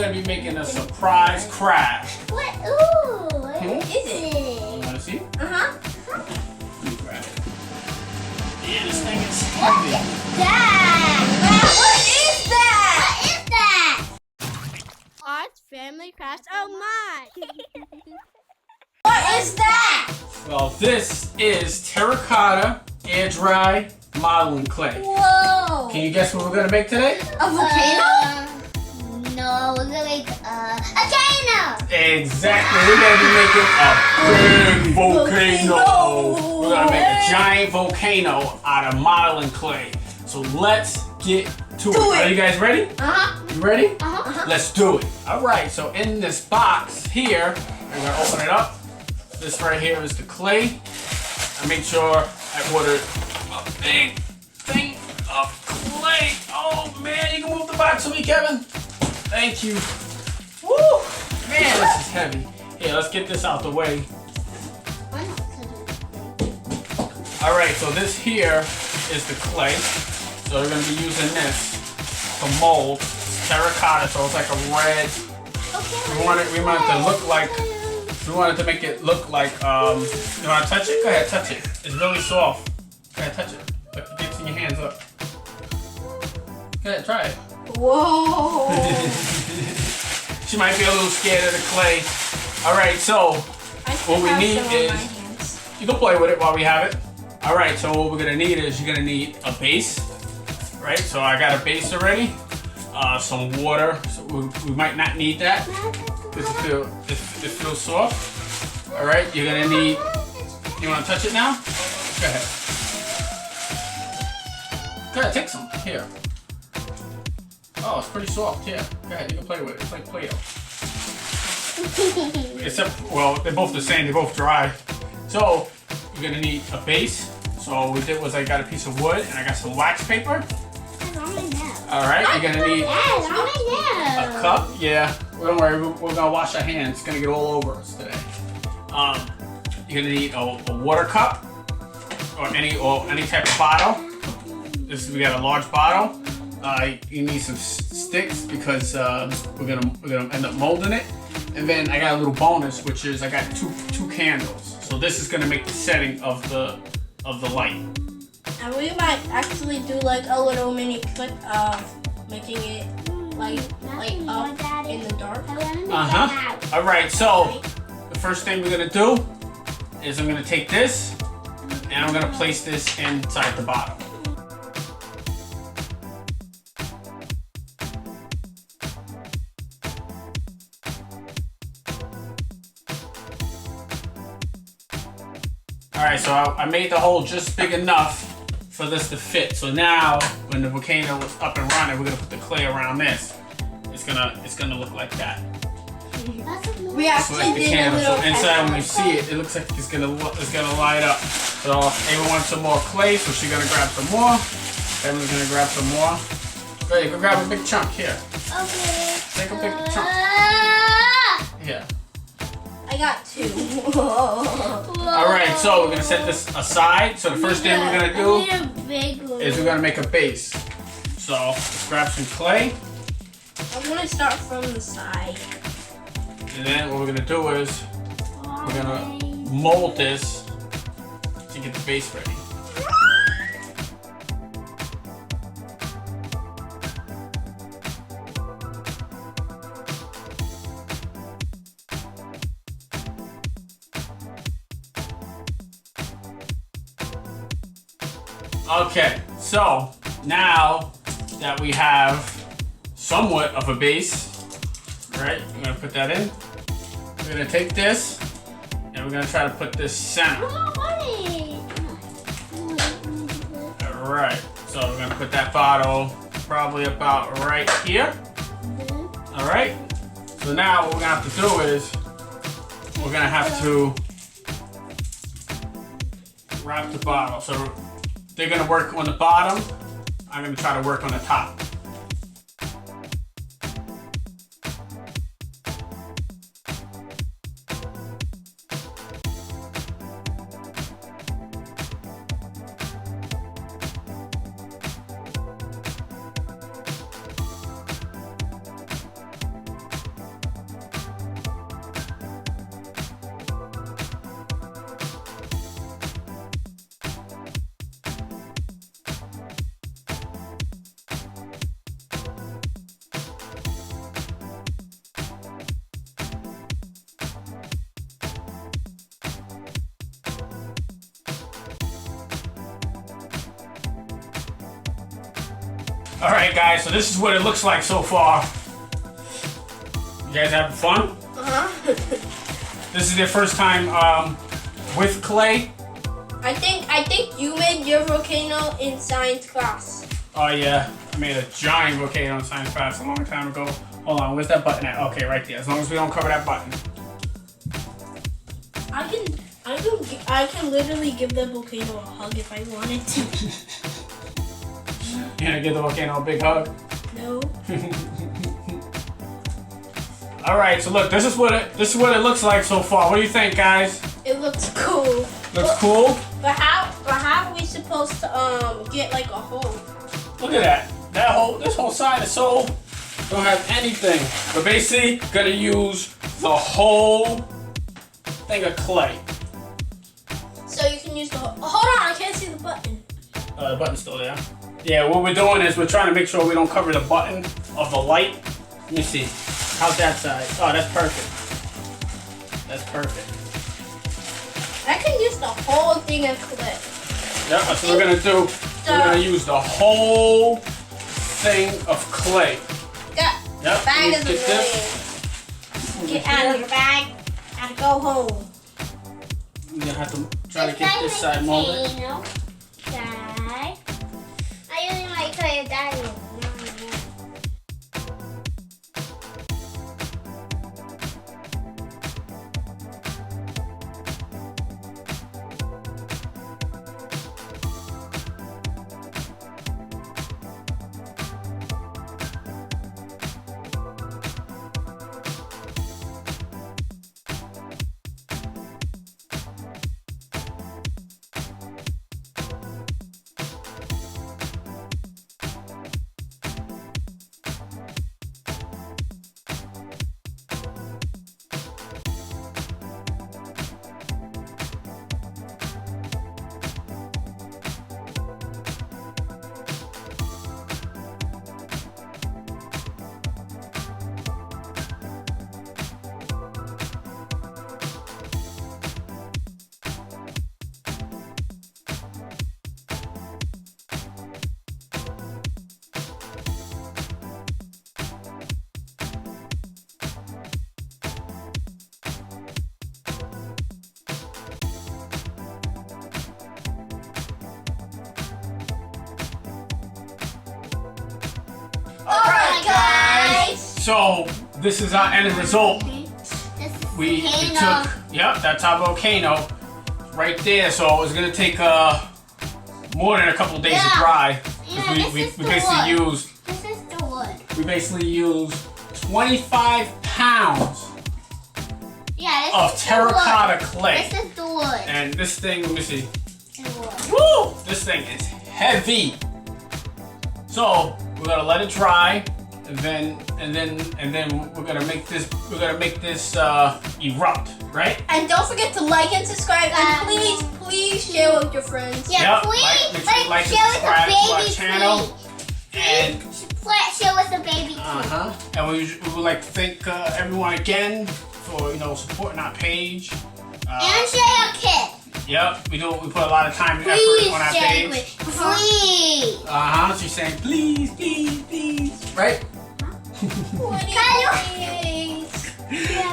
gonna be making a surprise crash. What? Ooh, what is it? You wanna see? Uh-huh. Let me grab it. Yeah, this thing is What heavy. is that? Wow, what is that? What is that? Art's family craft. Oh my! What is that? Well, this is terracotta air dry modeling clay. Whoa. Can you guess what we're gonna make today? A volcano? No, we're gonna make a volcano. Exactly. We're gonna be making a big volcano. We're gonna make a giant volcano out of modeling clay. So let's get to it. Are you guys ready? Uh-huh. You ready? Uh-huh. Let's do it. All right. So in this box here, we're gonna open it up. This right here is the clay. I made sure I ordered a big thing of clay. Oh man, you can move the box for me, Kevin. Thank you. Woo! Man, this is heavy. Here, let's get this out the way. All right, so this here is the clay. So we're gonna be using this to mold. It's terracotta, so it's like a red. We want it to look like. We wanted to make it look like. You wanna touch it? Go ahead, touch it. It's really soft. Go ahead, touch it. Look, it gets in your hands. Look. Go ahead, try it. Whoa. She might be a little scared of the clay. All right, so what we need is, you can play with it while we have it. All right, so what we're gonna need is you're gonna need a base, right? So I got a base already. Some water. So we might not need that because it feels soft. All right, you're gonna need. You wanna touch it now? Go ahead. Go ahead, take some. Here. Oh, it's pretty soft. Yeah. Go ahead, you can play with it. It's like Play-Doh. Except, well, they're both the same. They're both dry. So you're gonna need a base. So what we did was I got a piece of wood and I got some wax paper. All right, you're gonna need a cup. Yeah. Don't worry, we're gonna wash our hands. It's gonna get all over us today. You're gonna need a water cup or any type of bottle. We got a large bottle. You need some sticks because we're gonna end up molding it. And then I got a little bonus, which is I got two candles. So this is gonna make the setting of the light. And we might actually do like a little mini clip of making it light up in the dark. All right. So the first thing we're gonna do is I'm gonna take this and I'm gonna place this inside the bottle. Alright, so I made the hole just big enough for this to fit. So now, when the volcano is up and running, we're gonna put the clay around this. It's gonna look like that. We actually like the did candle. a little So inside, when you see it, it looks like it's gonna light up. So Ava wants some more clay, so she's gonna grab some more. Kevin's gonna grab some more. Go ahead, go grab a big chunk here. Okay. Take a big chunk. Here. I got two. Alright, so we're gonna set this aside. So the first thing we're gonna do is we're gonna make a base. So let's grab some clay. I'm gonna start from the side. And then what we're gonna do is we're gonna mold this to get the base ready. Okay, so now that we have somewhat of a base, right? I'm gonna put that in. We're gonna take this and we're gonna try to put this center. Alright, so we're gonna put that bottle probably about right here. Alright, so now what we're gonna have to do is we're gonna have to wrap the bottle. So they're gonna work on the bottom. I'm gonna try to work on the top. All right, guys. So this is what it looks like so far. You guys having fun? This is their first time with clay. I think you made your volcano in science class. Oh yeah, I made a giant volcano in science class a long time ago. Hold on, where's that button at? Okay, right there. As long as we don't cover that button. I can literally give the volcano a hug if I wanted to. You gonna give the volcano a big hug? No. All right, so look, this is what it looks like so far. What do you think, guys? It looks cool. Looks cool. But how are we supposed to get like a hole? Look at that. This whole side is so don't have anything. We're basically gonna use the whole thing of clay. So you can use the whole. Hold on, I can't see the button. The button's still there. Yeah, what we're doing is we're trying to make sure we don't cover the button of the light. Let me see. How's that side? Oh, that's perfect. That's perfect. I can use the whole thing of clay. Yep, that's what we're gonna do. We're gonna use the whole thing of clay. Yep. Bag let me is get annoying. Get out of your bag and go home. We're gonna have to try to get this side molded. Dad. I usually might try your daddy. So this is our end result. We took, yep, that's our volcano right there. So it's gonna take more than a couple days to dry. We basically used. This is the wood. We basically used 25 pounds of terracotta clay. This is the wood. And this thing, let me see. Wood. Woo! This thing is heavy. So we're gonna let it dry, and then we're gonna make this erupt, right? And don't forget to like and subscribe, and please share with your friends. Yeah, yep. please like share with the subscribe to our baby channel. tree. And Share with the baby tree. And we would like to thank everyone again for supporting our page. And share your kid. Yep, we put a lot of time and Please effort on our share page. it. Please. She's saying please, right?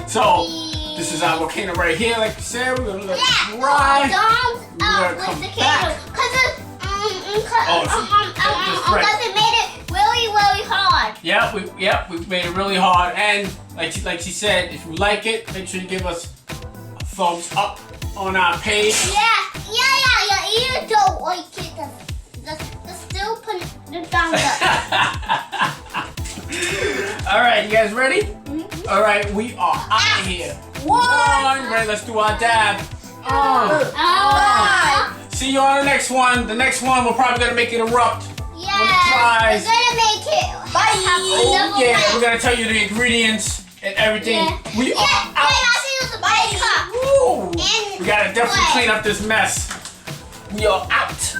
So this is our volcano right here, like you said. We're gonna let it dry. Thumbs up with the candle, because it made it really hard. Yeah, we made it really hard, and like she said, if you like it, make sure you give us a thumbs up on our page. Yeah. You don't like it, just still put the thumbs up. All right, you guys ready? Mm-hmm. All right, we are out of here. One. Ready? Let's do our dab. See you on the next one. The next one, we're probably gonna make it erupt. Yeah, when it dries. we're gonna make it. Bye. Oh yeah, we're gonna tell you the ingredients and everything. Yeah. We are out. Bye. Woo. We gotta definitely clean up this mess. We are out.